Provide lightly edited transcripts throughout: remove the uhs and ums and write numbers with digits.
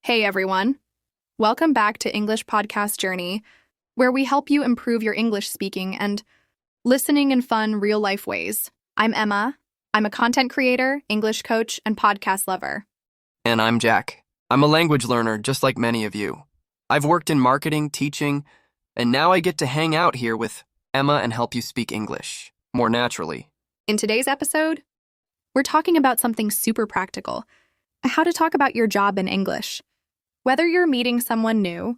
Hey everyone. Welcome back to English Podcast Journey, where we help you improve your English speaking and listening in fun, real-life ways. I'm Emma. I'm a content creator, English coach, and podcast lover. And I'm Jack. I'm a language learner just like many of you. I've worked in marketing, teaching, and now I get to hang out here with Emma and help you speak English more naturally. In today's episode, we're talking about something super practical, how to talk about your job in English. Whether you're meeting someone new,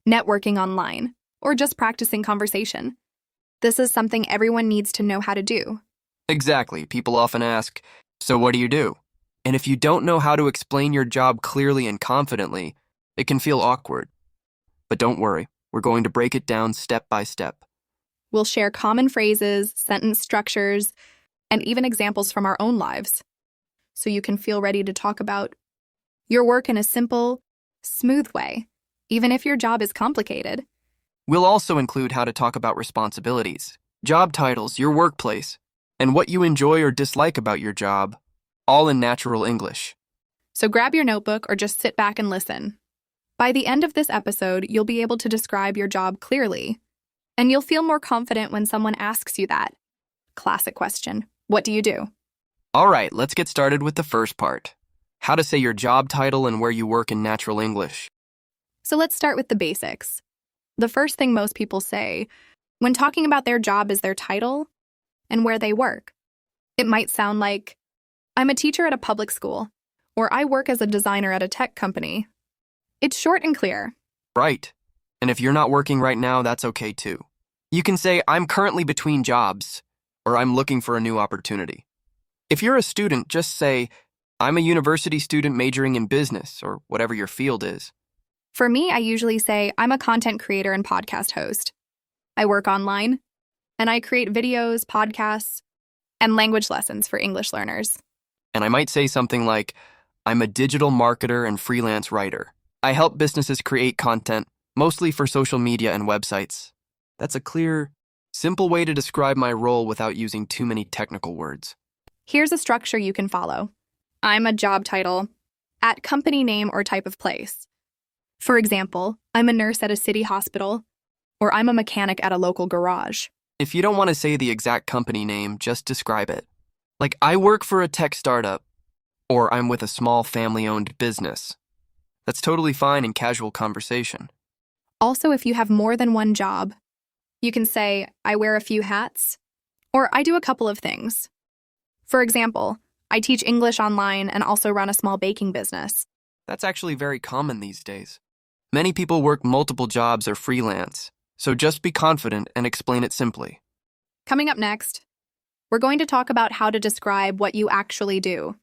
networking online, or just practicing conversation, this is something everyone needs to know how to do. Exactly. People often ask, so what do you do? And if you don't know how to explain your job clearly and confidently, it can feel awkward. But don't worry, we're going to break it down step by step. We'll share common phrases, sentence structures, and even examples from our own lives, so you can feel ready to talk about your work in a simple, smooth way, even if your job is complicated. We'll also include how to talk about responsibilities, job titles, your workplace, and what you enjoy or dislike about your job, all in natural English. So grab your notebook or just sit back and listen. By the end of this episode, you'll be able to describe your job clearly, and you'll feel more confident when someone asks you that classic question, what do you do? All right, let's get started with the first part. How to say your job title and where you work in natural English. So let's start with the basics. The first thing most people say when talking about their job is their title and where they work. It might sound like, I'm a teacher at a public school, or I work as a designer at a tech company. It's short and clear. Right. And if you're not working right now, that's okay too. You can say, I'm currently between jobs, or I'm looking for a new opportunity. If you're a student, just say, I'm a university student majoring in business, or whatever your field is. For me, I usually say I'm a content creator and podcast host. I work online, and I create videos, podcasts, and language lessons for English learners. And I might say something like, I'm a digital marketer and freelance writer. I help businesses create content, mostly for social media and websites. That's a clear, simple way to describe my role without using too many technical words. Here's a structure you can follow. I'm a job title at company name or type of place. For example, I'm a nurse at a city hospital, or I'm a mechanic at a local garage. If you don't want to say the exact company name, just describe it. Like, I work for a tech startup, or I'm with a small family-owned business. That's totally fine in casual conversation. Also, if you have more than one job, you can say, I wear a few hats, or I do a couple of things. For example, I teach English online and also run a small baking business. That's actually very common these days. Many people work multiple jobs or freelance, so just be confident and explain it simply. Coming up next, we're going to talk about how to describe what you actually do,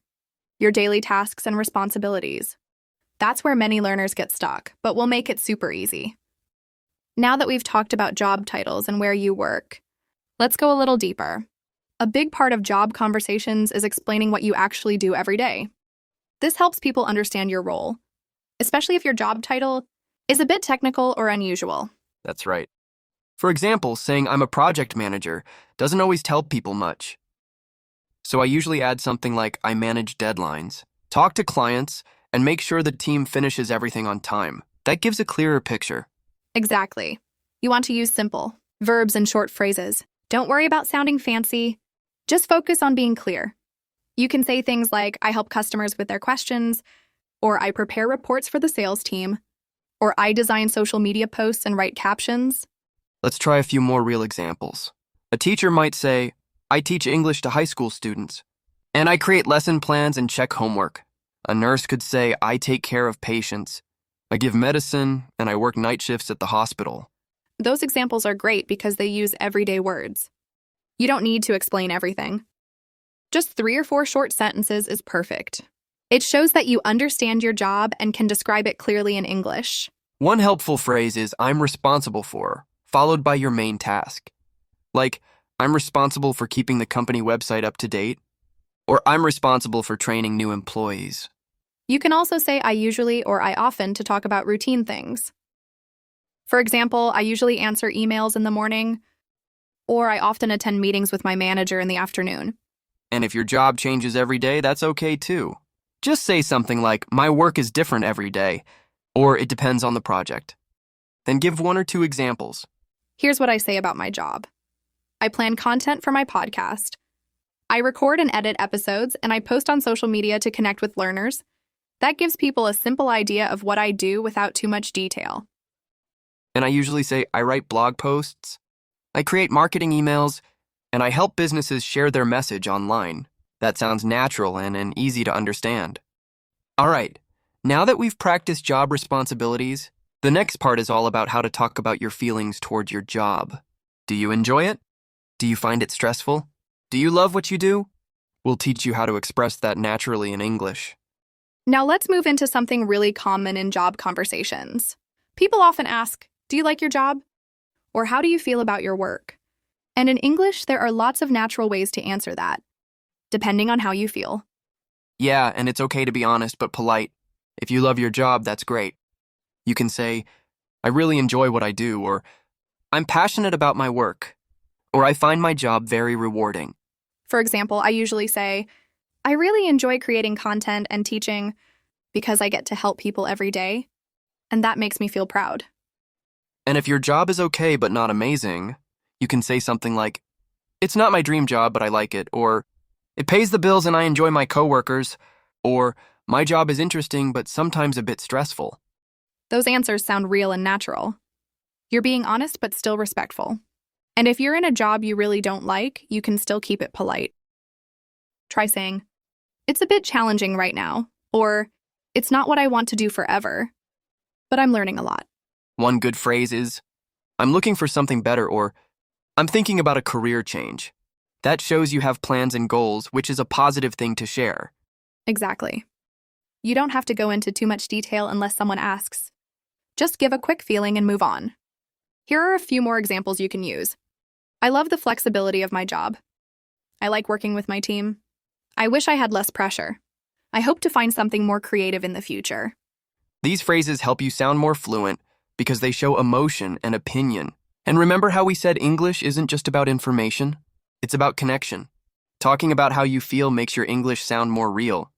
your daily tasks and responsibilities. That's where many learners get stuck, but we'll make it super easy. Now that we've talked about job titles and where you work, let's go a little deeper. A big part of job conversations is explaining what you actually do every day. This helps people understand your role, especially if your job title is a bit technical or unusual. That's right. For example, saying I'm a project manager doesn't always tell people much. So I usually add something like I manage deadlines, talk to clients, and make sure the team finishes everything on time. That gives a clearer picture. Exactly. You want to use simple verbs and short phrases. Don't worry about sounding fancy. Just focus on being clear. You can say things like, I help customers with their questions, or I prepare reports for the sales team, or I design social media posts and write captions. Let's try a few more real examples. A teacher might say, I teach English to high school students, and I create lesson plans and check homework. A nurse could say, I take care of patients. I give medicine, and I work night shifts at the hospital. Those examples are great because they use everyday words. You don't need to explain everything. Just 3 or 4 short sentences is perfect. It shows that you understand your job and can describe it clearly in English. One helpful phrase is, I'm responsible for, followed by your main task. Like, I'm responsible for keeping the company website up to date, or I'm responsible for training new employees. You can also say I usually or I often to talk about routine things. For example, I usually answer emails in the morning, or I often attend meetings with my manager in the afternoon. And if your job changes every day, that's okay too. Just say something like, my work is different every day, or it depends on the project. Then give 1 or 2 examples. Here's what I say about my job. I plan content for my podcast. I record and edit episodes, and I post on social media to connect with learners. That gives people a simple idea of what I do without too much detail. And I usually say I write blog posts, I create marketing emails, and I help businesses share their message online. That sounds natural and easy to understand. All right, now that we've practiced job responsibilities, the next part is all about how to talk about your feelings toward your job. Do you enjoy it? Do you find it stressful? Do you love what you do? We'll teach you how to express that naturally in English. Now let's move into something really common in job conversations. People often ask, "Do you like your job?" Or "How do you feel about your work?" And in English, there are lots of natural ways to answer that, depending on how you feel. Yeah, and it's okay to be honest but polite. If you love your job, that's great. You can say, I really enjoy what I do, or I'm passionate about my work, or I find my job very rewarding. For example, I usually say, "I really enjoy creating content and teaching because I get to help people every day, and that makes me feel proud." And if your job is okay but not amazing, you can say something like, it's not my dream job but I like it, or it pays the bills and I enjoy my coworkers, or my job is interesting but sometimes a bit stressful. Those answers sound real and natural. You're being honest but still respectful. And if you're in a job you really don't like, you can still keep it polite. Try saying, "It's a bit challenging right now," or "It's not what I want to do forever, but I'm learning a lot." One good phrase is, I'm looking for something better, or I'm thinking about a career change. That shows you have plans and goals, which is a positive thing to share. Exactly. You don't have to go into too much detail unless someone asks. Just give a quick feeling and move on. Here are a few more examples you can use. I love the flexibility of my job. I like working with my team. I wish I had less pressure. I hope to find something more creative in the future. These phrases help you sound more fluent because they show emotion and opinion. And remember how we said English isn't just about information? It's about connection. Talking about how you feel makes your English sound more real.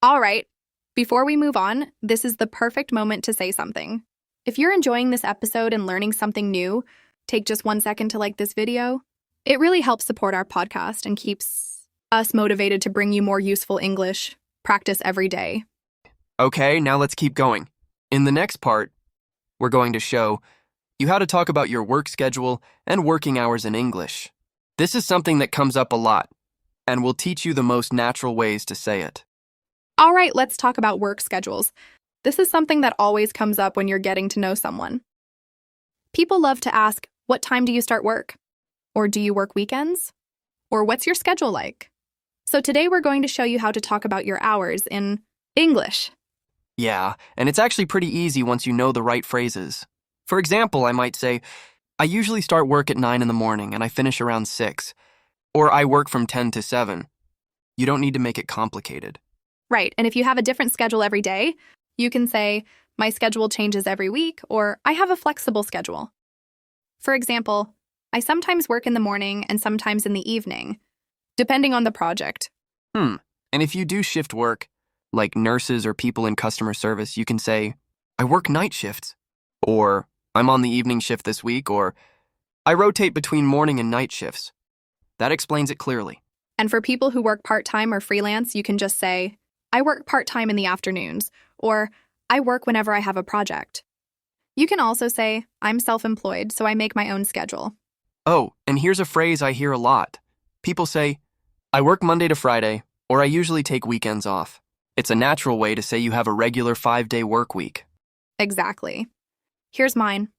All right. Before we move on, this is the perfect moment to say something. If you're enjoying this episode and learning something new, take just 1 second to like this video. It really helps support our podcast and keeps us motivated to bring you more useful English practice every day. Okay, now let's keep going. In the next part, we're going to show you how to talk about your work schedule and working hours in English. This is something that comes up a lot, and we'll teach you the most natural ways to say it. All right, let's talk about work schedules. This is something that always comes up when you're getting to know someone. People love to ask, "What time do you start work?" Or "Do you work weekends?" Or "What's your schedule like?" So today we're going to show you how to talk about your hours in English. Yeah, and it's actually pretty easy once you know the right phrases. For example, I might say, I usually start work at 9 in the morning and I finish around 6. Or I work from 10 to 7. You don't need to make it complicated. Right, and if you have a different schedule every day, you can say, "My schedule changes every week," or "I have a flexible schedule." For example, "I sometimes work in the morning and sometimes in the evening, depending on the project." And if you do shift work, like nurses or people in customer service, you can say, I work night shifts, or I'm on the evening shift this week, or I rotate between morning and night shifts. That explains it clearly. And for people who work part-time or freelance, you can just say, "I work part-time in the afternoons," or "I work whenever I have a project." You can also say, "I'm self-employed, so I make my own schedule." Oh, and here's a phrase I hear a lot. People say, I work Monday to Friday, or I usually take weekends off. It's a natural way to say you have a regular 5-day work week. Exactly. Here's mine.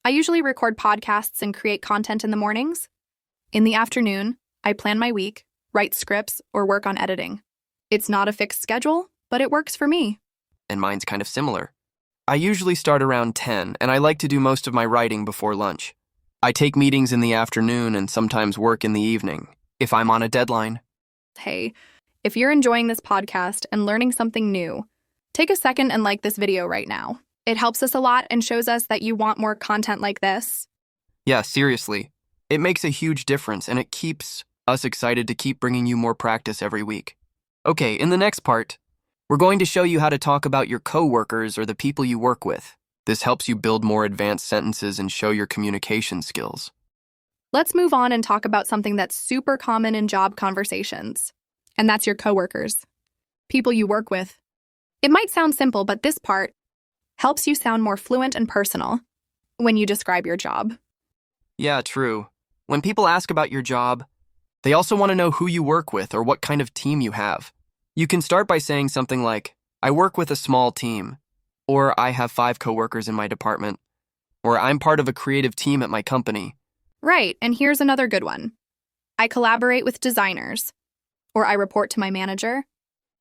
I usually record podcasts and create content in the mornings. In the afternoon, I plan my week, write scripts, or work on editing. It's not a fixed schedule, but it works for me. And mine's kind of similar. I usually start around 10, and I like to do most of my writing before lunch. I take meetings in the afternoon and sometimes work in the evening, if I'm on a deadline. Hey, if you're enjoying this podcast and learning something new, take a second and like this video right now. It helps us a lot and shows us that you want more content like this. Yeah, seriously. It makes a huge difference, and it keeps us excited to keep bringing you more practice every week. Okay, in the next part, We're going to show you how to talk about your coworkers or the people you work with. This helps you build more advanced sentences and show your communication skills. Let's move on and talk about something that's super common in job conversations, and that's your coworkers, people you work with. It might sound simple, but this part helps you sound more fluent and personal when you describe your job. Yeah, true. When people ask about your job, they also want to know who you work with or what kind of team you have. You can start by saying something like, I work with a small team, or I have 5 coworkers in my department, or I'm part of a creative team at my company. Right, and here's another good one. I collaborate with designers, or I report to my manager,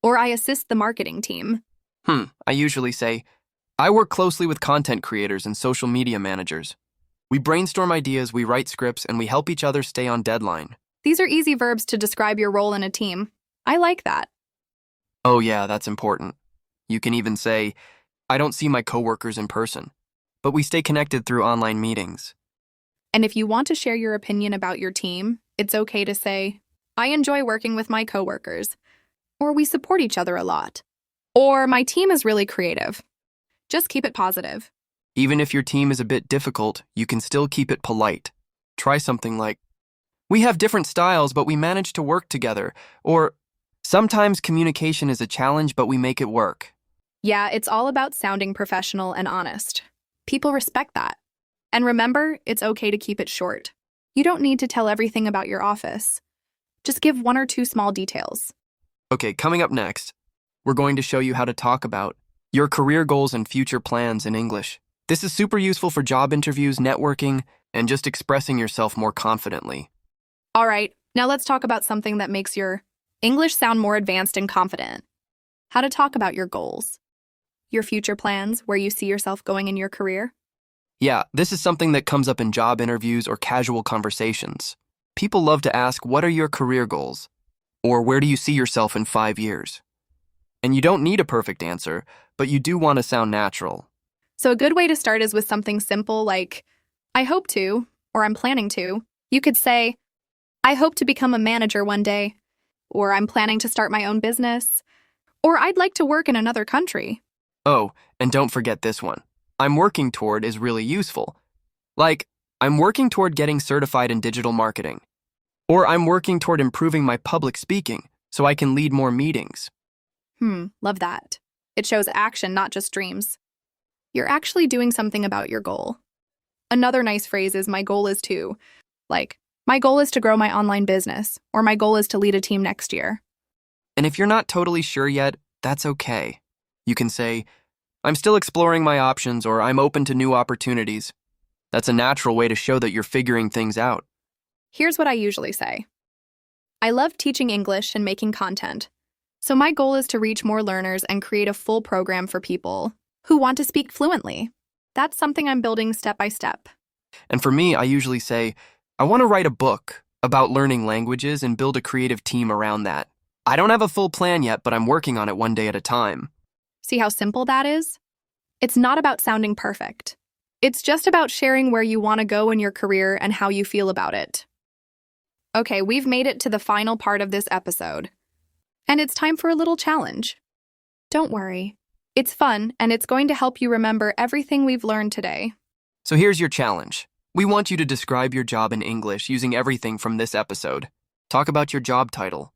or I assist the marketing team. I usually say, I work closely with content creators and social media managers. We brainstorm ideas, we write scripts, and we help each other stay on deadline. These are easy verbs to describe your role in a team. I like that. Oh yeah, that's important. You can even say, I don't see my coworkers in person, but we stay connected through online meetings. And if you want to share your opinion about your team, it's okay to say, I enjoy working with my coworkers, or we support each other a lot, or my team is really creative. Just keep it positive. Even if your team is a bit difficult, you can still keep it polite. Try something like, we have different styles, but we manage to work together, or sometimes communication is a challenge, but we make it work. Yeah, it's all about sounding professional and honest. People respect that. And remember, it's okay to keep it short. You don't need to tell everything about your office. Just give 1 or 2 small details. Okay, coming up next, we're going to show you how to talk about your career goals and future plans in English. This is super useful for job interviews, networking, and just expressing yourself more confidently. All right, now let's talk about something that makes your English sound more advanced and confident. How to talk about your goals, your future plans, where you see yourself going in your career. Yeah, this is something that comes up in job interviews or casual conversations. People love to ask, what are your career goals? Or where do you see yourself in 5 years? And you don't need a perfect answer, but you do want to sound natural. So a good way to start is with something simple like, I hope to, or I'm planning to. You could say, I hope to become a manager one day, or I'm planning to start my own business, or I'd like to work in another country. Oh, and don't forget this one. I'm working toward is really useful. Like, I'm working toward getting certified in digital marketing. Or I'm working toward improving my public speaking so I can lead more meetings. Love that. It shows action, not just dreams. You're actually doing something about your goal. Another nice phrase is, my goal is to, like, my goal is to grow my online business, or my goal is to lead a team next year. And if you're not totally sure yet, that's okay. You can say, I'm still exploring my options, or I'm open to new opportunities. That's a natural way to show that you're figuring things out. Here's what I usually say. I love teaching English and making content. So my goal is to reach more learners and create a full program for people who want to speak fluently. That's something I'm building step by step. And for me, I usually say, I want to write a book about learning languages and build a creative team around that. I don't have a full plan yet, but I'm working on it one day at a time. See how simple that is? It's not about sounding perfect. It's just about sharing where you want to go in your career and how you feel about it. Okay, we've made it to the final part of this episode. And it's time for a little challenge. Don't worry. It's fun, and it's going to help you remember everything we've learned today. So here's your challenge. We want you to describe your job in English using everything from this episode. Talk about your job title,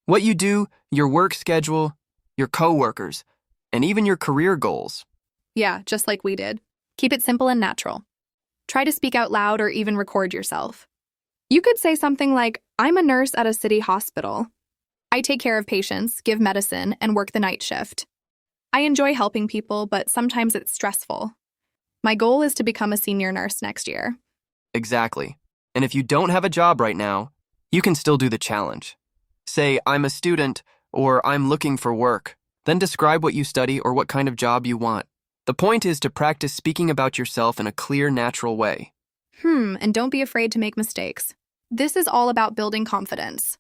what you do, your work schedule, your coworkers, and even your career goals. Yeah, just like we did. Keep it simple and natural. Try to speak out loud or even record yourself. You could say something like, I'm a nurse at a city hospital. I take care of patients, give medicine, and work the night shift. I enjoy helping people, but sometimes it's stressful. My goal is to become a senior nurse next year. Exactly. And if you don't have a job right now, you can still do the challenge. Say, I'm a student, or I'm looking for work. Then describe what you study or what kind of job you want. The point is to practice speaking about yourself in a clear, natural way. And don't be afraid to make mistakes. This is all about building confidence.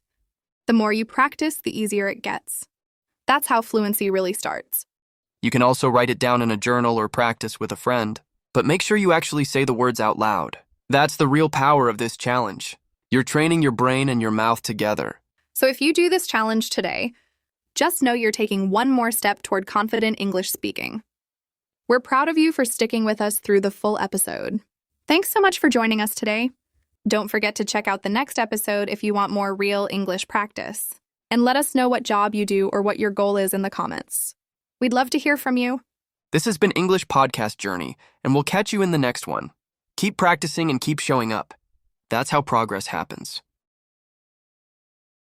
The more you practice, the easier it gets. That's how fluency really starts. You can also write it down in a journal or practice with a friend, but make sure you actually say the words out loud. That's the real power of this challenge. You're training your brain and your mouth together. So if you do this challenge today, Just know you're taking one more step toward confident English speaking. We're proud of you for sticking with us through the full episode. Thanks so much for joining us today. Don't forget to check out the next episode if you want more real English practice. And let us know what job you do or what your goal is in the comments. We'd love to hear from you. This has been English Podcast Journey, and we'll catch you in the next one. Keep practicing and keep showing up. That's how progress happens.